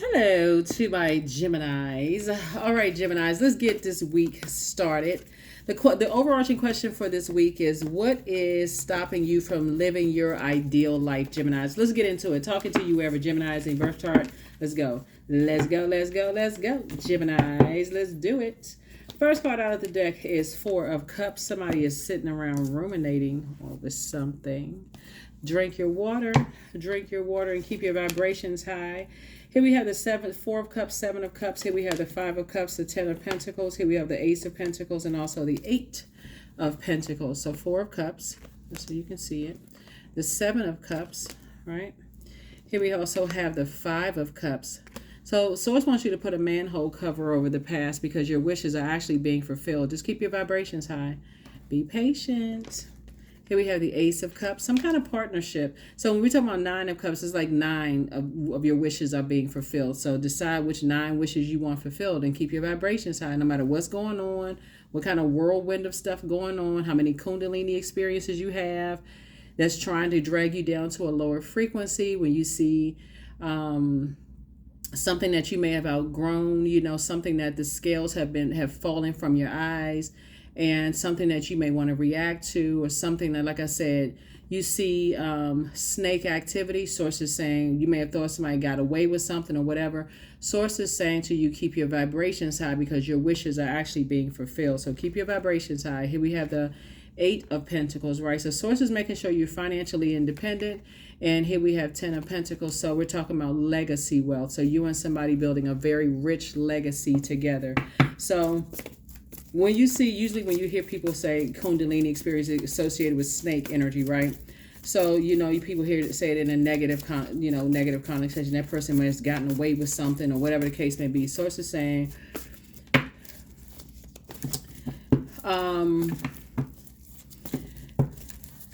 Hello to my Geminis. All right, Geminis, let's get this week started. The overarching question for this week is, what is stopping you from living your ideal life, Geminis? Let's get into it. Talking to you, wherever Geminis in birth chart. Let's go. Let's go. Let's go. Let's go. Geminis, let's do it. First card out of the deck is Four of Cups. Somebody is sitting around ruminating over something. Drink your water. Drink your water and keep your vibrations high. Here we have the Four of Cups, Seven of Cups. Here we have the Five of Cups, the Ten of Pentacles. Here we have the Ace of Pentacles and also the Eight of Pentacles. So Four of Cups, just so you can see it. The Seven of Cups, right? Here we also have the Five of Cups. So Source wants you to put a manhole cover over the past because your wishes are actually being fulfilled. Just keep your vibrations high. Be patient. Here we have the Ace of Cups, some kind of partnership. So when we talk about Nine of Cups, it's like nine of your wishes are being fulfilled. So decide which 9 wishes you want fulfilled and keep your vibrations high no matter what's going on, what kind of whirlwind of stuff going on, how many Kundalini experiences you have that's trying to drag you down to a lower frequency. When you see something that you may have outgrown, something that the scales have fallen from your eyes, and something that you may want to react to, or something that, like I said, you see snake activity. Sources saying you may have thought somebody got away with something or whatever. Sources saying to you, keep your vibrations high because your wishes are actually being fulfilled. So keep your vibrations high. Here we have the Eight of Pentacles, right? So sources making sure you're financially independent. And here we have Ten of Pentacles. So we're talking about legacy wealth. So you and somebody building a very rich legacy together. So when you see, usually when you hear people say Kundalini experience associated with snake energy, right? So, people hear say it in a negative connotation. That person may have gotten away with something or whatever the case may be. Sources saying,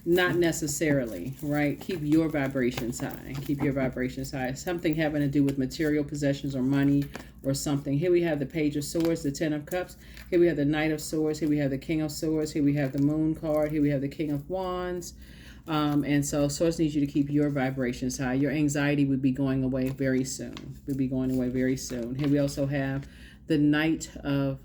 not necessarily, right? Keep your vibrations high. Keep your vibrations high. Something having to do with material possessions or money or something. Here we have the Page of Swords, the Ten of Cups. Here we have the Knight of Swords. Here we have the King of Swords. Here we have the Moon card. Here we have the King of Wands. And so Source needs you to keep your vibrations high. Your anxiety would be going away very soon. Here we also have the Knight of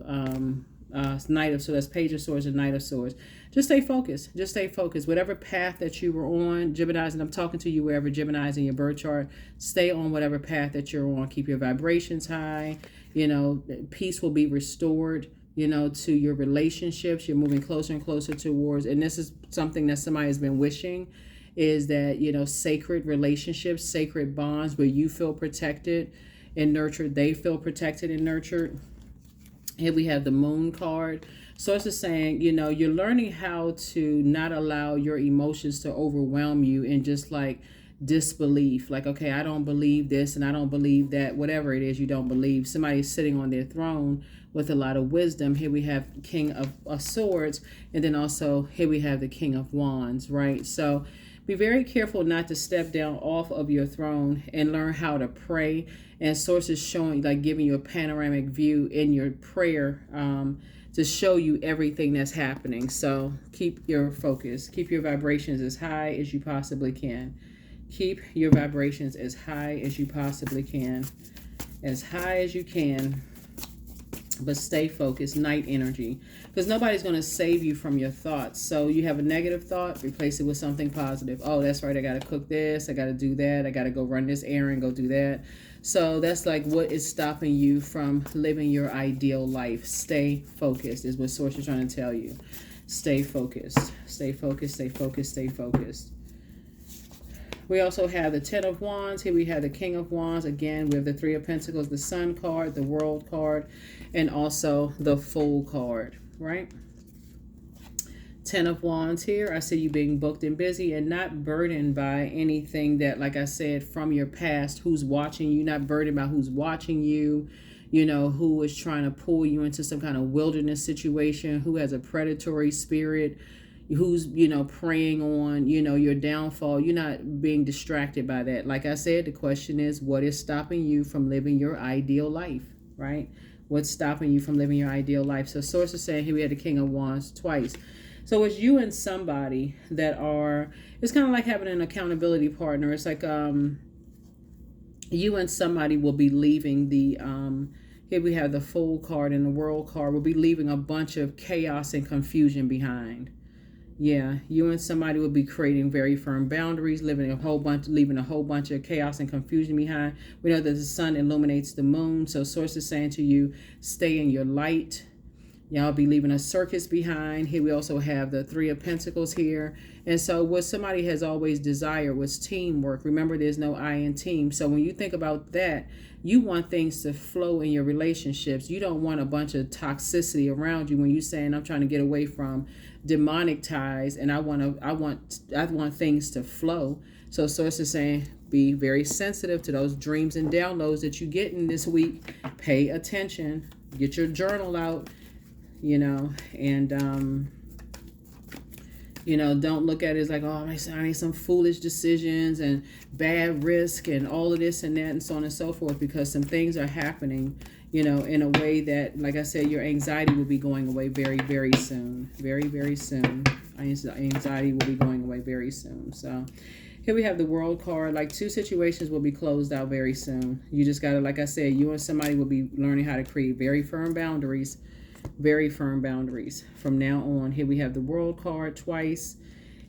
so that's Page of Swords and Knight of Swords. Just stay focused. Whatever path that you were on, Geminis, and I'm talking to you wherever Geminis in your birth chart, stay on whatever path that you're on. Keep your vibrations high. Peace will be restored, to your relationships. You're moving closer and closer towards, and this is something that somebody has been wishing, is that, sacred relationships, sacred bonds where you feel protected and nurtured. They feel protected and nurtured. Here we have the Moon card. Source is saying, you're learning how to not allow your emotions to overwhelm you and just like disbelief. Like, okay, I don't believe this and I don't believe that, whatever it is you don't believe. Somebody's sitting on their throne with a lot of wisdom. Here we have King of Swords. And then also here we have the King of Wands, right? So be very careful not to step down off of your throne and learn how to pray. And sources showing, like giving you a panoramic view in your prayer to show you everything that's happening. So keep your focus. Keep your vibrations as high as you possibly can. Keep your vibrations as high as you possibly can. As high as you can. But stay focused. Night energy. Because nobody's going to save you from your thoughts. So you have a negative thought, replace it with something positive. Oh, that's right. I got to cook this. I got to do that. I got to go run this errand, go do that. So that's like what is stopping you from living your ideal life. Stay focused is what Source is trying to tell you. Stay focused. Stay focused. Stay focused. Stay focused. We also have the Ten of Wands. Here we have the King of Wands. Again, we have the Three of Pentacles, the Sun card, the World card, and also the Fool card, right? Ten of Wands here. I see you being booked and busy and not burdened by anything that, like I said, from your past, who's watching you, not burdened by who's watching you, who is trying to pull you into some kind of wilderness situation, who has a predatory spirit, who's, preying on, your downfall. You're not being distracted by that. Like I said, the question is, what is stopping you from living your ideal life, right? What's stopping you from living your ideal life? So Source is saying here we had the King of Wands twice. So it's you and somebody that it's kind of like having an accountability partner. It's like, you and somebody will be leaving the here we have the Fool card and the World card. Will be leaving a bunch of chaos and confusion behind. Yeah, you and somebody will be creating very firm boundaries, leaving a whole bunch of chaos and confusion behind. We know that the sun illuminates the moon, so source is saying to you, stay in your light. Y'all be leaving a circus behind. Here we also have the Three of Pentacles here. And so what somebody has always desired was teamwork. Remember, there's no I in team. So when you think about that, you want things to flow in your relationships. You don't want a bunch of toxicity around you when you're saying, I'm trying to get away from demonic ties and I want things to flow. So source is saying, be very sensitive to those dreams and downloads that you get in this week. Pay attention. Get your journal out. And don't look at it as like, oh, I made some foolish decisions and bad risk and all of this and that and so on and so forth, because some things are happening, in a way that, like I said, your anxiety will be going away very, very soon. Very, very soon. Anxiety will be going away very soon. So here we have the World card. Like, two situations will be closed out very soon. You just got to, like I said, you and somebody will be learning how to create very firm boundaries. Very firm boundaries from now on. Here we have the World card twice.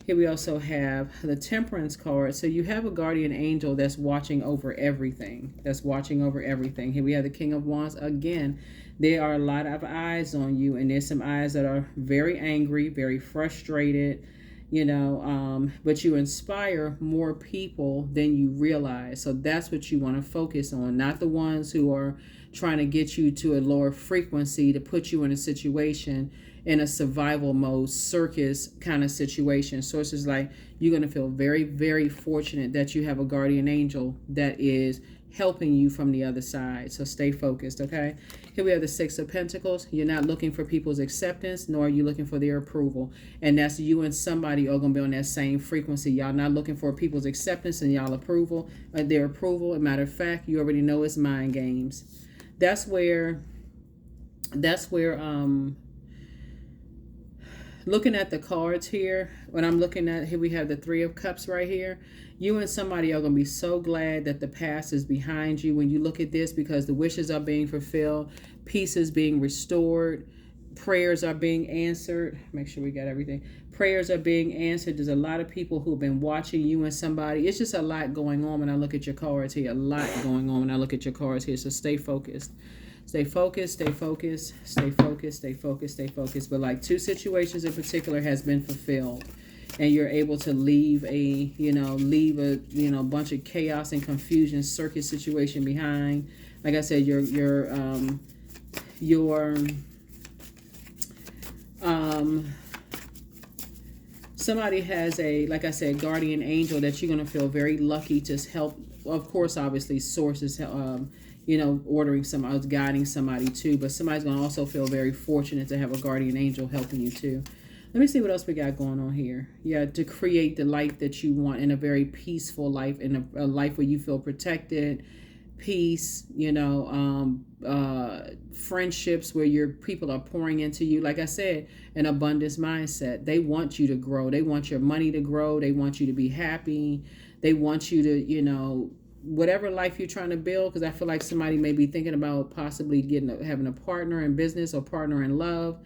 Here we also have the Temperance card. So you have a guardian angel that's watching over everything. Here we have the King of Wands again. There are a lot of eyes on you, and there's some eyes that are very angry, very frustrated, but you inspire more people than you realize. So that's what you want to focus on, not the ones who are trying to get you to a lower frequency to put you in a situation, in a survival mode, circus kind of situation. Sources like, you're going to feel very, very fortunate that you have a guardian angel that is helping you from the other side. So stay focused, okay? Here we have the Six of Pentacles. You're not looking for people's acceptance, nor are you looking for their approval. And that's you and somebody are going to be on that same frequency. Y'all not looking for people's acceptance and y'all approval, their approval. As a matter of fact, you already know it's mind games. That's where looking at the cards here, when I'm looking at here, we have the Three of Cups right here. You and somebody are going to be so glad that the past is behind you when you look at this, because the wishes are being fulfilled, peace is being restored, prayers are being answered. Make sure we got everything. Prayers are being answered. There's a lot of people who've been watching you and somebody. It's just a lot going on when I look at your cards here. A lot going on when I look at your cards here. So stay focused. Stay focused, stay focused, stay focused, stay focused, stay focused. But like, two situations in particular has been fulfilled. And you're able to leave a bunch of chaos and confusion, circus situation behind. Like I said, somebody has a, like I said, guardian angel that you're going to feel very lucky to help. Of course, obviously, sources, ordering somebody, guiding somebody too. But somebody's going to also feel very fortunate to have a guardian angel helping you too. Let me see what else we got going on here. Yeah, to create the life that you want, in a very peaceful life, in a life where you feel protected, peace, friendships where your people are pouring into you. Like I said, an abundance mindset. They want you to grow. They want your money to grow. They want you to be happy. They want you to, whatever life you're trying to build, because I feel like somebody may be thinking about possibly having a partner in business or partner in love,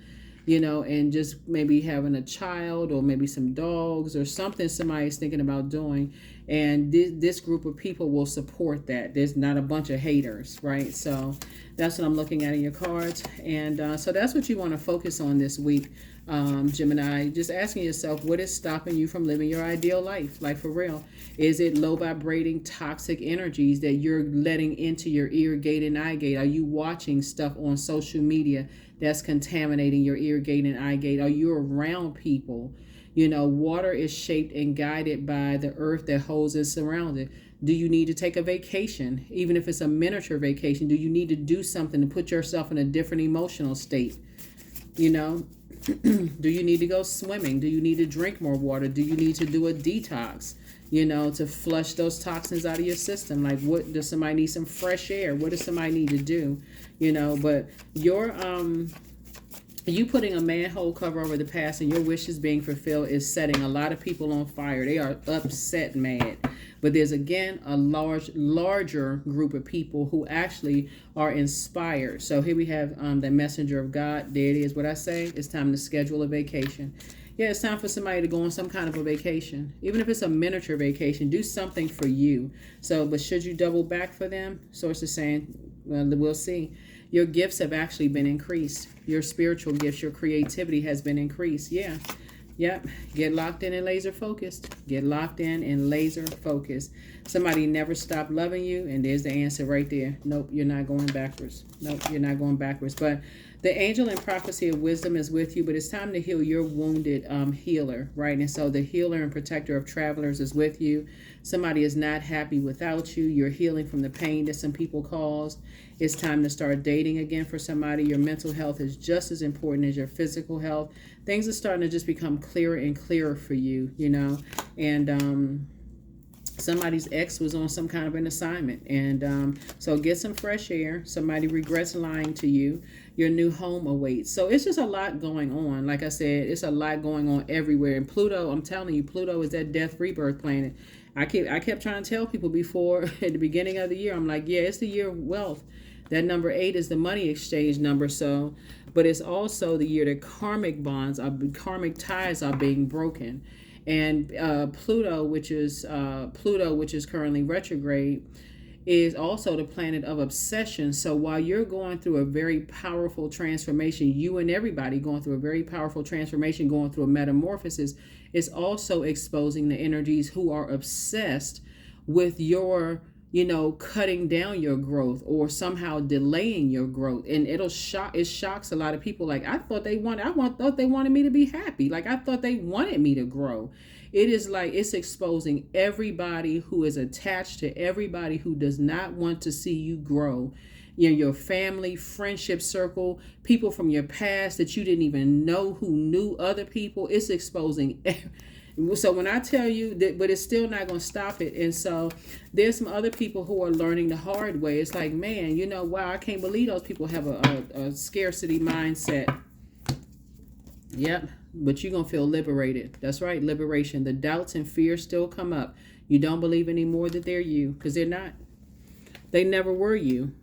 and just maybe having a child or maybe some dogs or something somebody's thinking about doing. And this group of people will support that. There's not a bunch of haters, right? So that's what I'm looking at in your cards. And so that's what you want to focus on this week, Gemini. Just asking yourself, what is stopping you from living your ideal life? Like, for real. Is it low vibrating toxic energies that you're letting into your ear gate and eye gate? Are you watching stuff on social media that's contaminating your ear gate and eye gate? Are you around people? Water is shaped and guided by the earth that holds it surrounded. Do you need to take a vacation? Even if it's a miniature vacation, do you need to do something to put yourself in a different emotional state? Do you need to go swimming? Do you need to drink more water? Do you need to do a detox, to flush those toxins out of your system? Like, what does somebody need? Some fresh air? What does somebody need to do? But You putting a manhole cover over the past and your wishes being fulfilled is setting a lot of people on fire. They are upset mad. But there's again a larger group of people who actually are inspired. So here we have the messenger of God. There it is. What I say, it's time to schedule a vacation. Yeah, it's time for somebody to go on some kind of a vacation. Even if it's a miniature vacation, do something for you. So, but should you double back for them? Source is saying, well, we'll see. Your gifts have actually been increased. Your spiritual gifts, your creativity has been increased. Yeah. Yep. Get locked in and laser focused. Get locked in and laser focused. Somebody never stopped loving you, and there's the answer right there. Nope, you're not going backwards. Nope, you're not going backwards. But the angel and prophecy of wisdom is with you, but it's time to heal your wounded healer, right? And so the healer and protector of travelers is with you. Somebody is not happy without you. You're healing from the pain that some people caused. It's time to start dating again for somebody. Your mental health is just as important as your physical health. Things are starting to just become clearer and clearer for you, you know. And somebody's ex was on some kind of an assignment. And so get some fresh air. Somebody regrets lying to you. Your new home awaits. So it's just a lot going on. Like I said, it's a lot going on everywhere. And Pluto, I'm telling you, Pluto is that death rebirth planet. I kept trying to tell people before at the beginning of the year, I'm like, yeah, it's the year of wealth. That number 8 is the money exchange number. So, but it's also the year that karmic ties are being broken. And Pluto, which is currently retrograde, is also the planet of obsession. So while you're going through a very powerful transformation, you and everybody going through a very powerful transformation, going through a metamorphosis, it's also exposing the energies who are obsessed with your, you know, cutting down your growth or somehow delaying your growth. And it shocks a lot of people. Like, I thought they wanted me to be happy. Like, I thought they wanted me to grow. It is like it's exposing everybody who is attached to everybody who does not want to see you grow. You know, your family, friendship circle, people from your past that you didn't even know who knew other people. It's exposing so when I tell you that, but it's still not going to stop it. And so there's some other people who are learning the hard way. It's like, man, you know, wow, I can't believe those people have a scarcity mindset. Yep. But you're going to feel liberated. That's right. Liberation. The doubts and fears still come up. You don't believe anymore that they're you, because they're not. They never were you.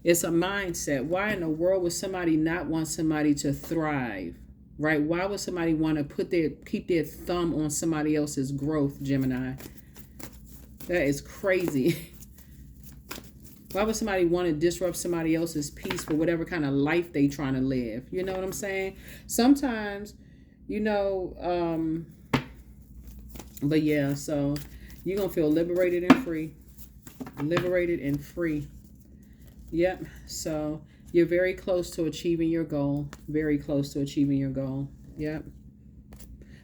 It's a mindset. Why in the world would somebody not want somebody to thrive? Right? Why would somebody want to keep their thumb on somebody else's growth, Gemini? That is crazy. Why would somebody want to disrupt somebody else's peace for whatever kind of life they trying to live? You know what I'm saying? Sometimes, you know, but yeah, so you're going to feel liberated and free. Liberated and free. Yep. So you're very close to achieving your goal. Very close to achieving your goal. Yep.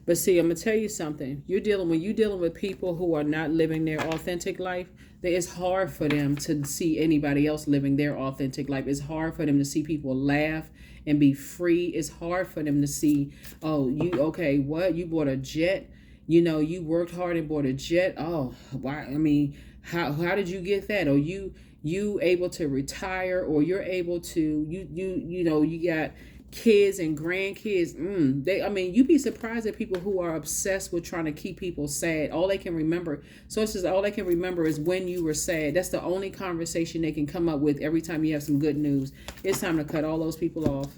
But see, I'm going to tell you something. When you're dealing with people who are not living their authentic life, it's hard for them to see anybody else living their authentic life. It's hard for them to see people laugh and be free. It's hard for them to see, oh, you bought a jet? You know, you worked hard and bought a jet? Oh, why? I mean, how did you get that? Or you able to retire, or you're able to, you got kids and grandkids. You'd be surprised at people who are obsessed with trying to keep people sad. All they can remember is when you were sad. That's the only conversation they can come up with every time you have some good news. It's time to cut all those people off.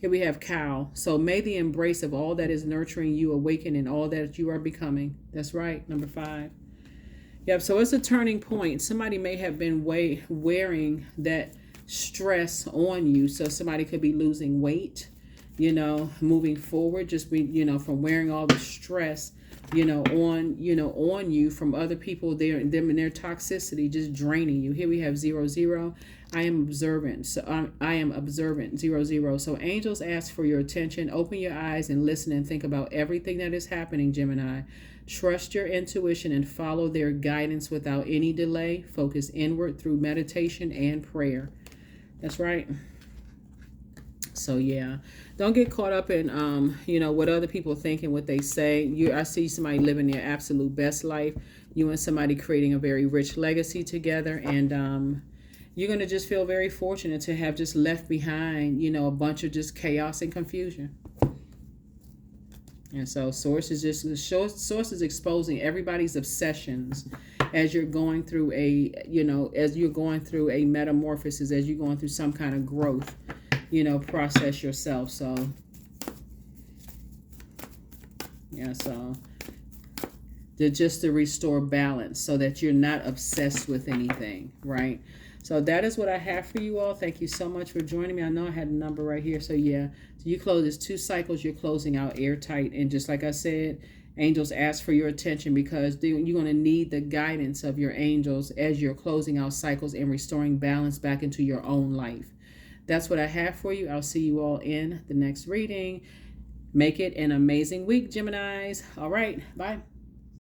Here we have cow. So may the embrace of all that is nurturing you awaken in all that you are becoming. That's right. Number 5. Yep. So it's a turning point. Somebody may have been wearing that stress on you. So somebody could be losing weight, moving forward, just from wearing all the stress, on you from other people, them and their toxicity, just draining you. Here we have 0, I am observant. So I am observant, 0. So angels ask for your attention. Open your eyes and listen and think about everything that is happening, Gemini. Trust your intuition and follow their guidance without any delay. Focus inward through meditation and prayer. That's right. So yeah, don't get caught up in what other people think and what they say. I see somebody living their absolute best life. You and somebody creating a very rich legacy together, and You're going to just feel very fortunate to have just left behind, you know, a bunch of just chaos and confusion. And so Source is exposing everybody's obsessions as you're going through a, you know, as you're going through a metamorphosis, as you're going through some kind of growth, you know, process yourself. So, yeah, so just to restore balance so that you're not obsessed with anything, right? So that is what I have for you all. Thank you so much for joining me. I know I had a number right here. So yeah, so you close this 2 cycles, you're closing out airtight. And just like I said, angels ask for your attention because you're going to need the guidance of your angels as you're closing out cycles and restoring balance back into your own life. That's what I have for you. I'll see you all in the next reading. Make it an amazing week, Geminis. All right, bye.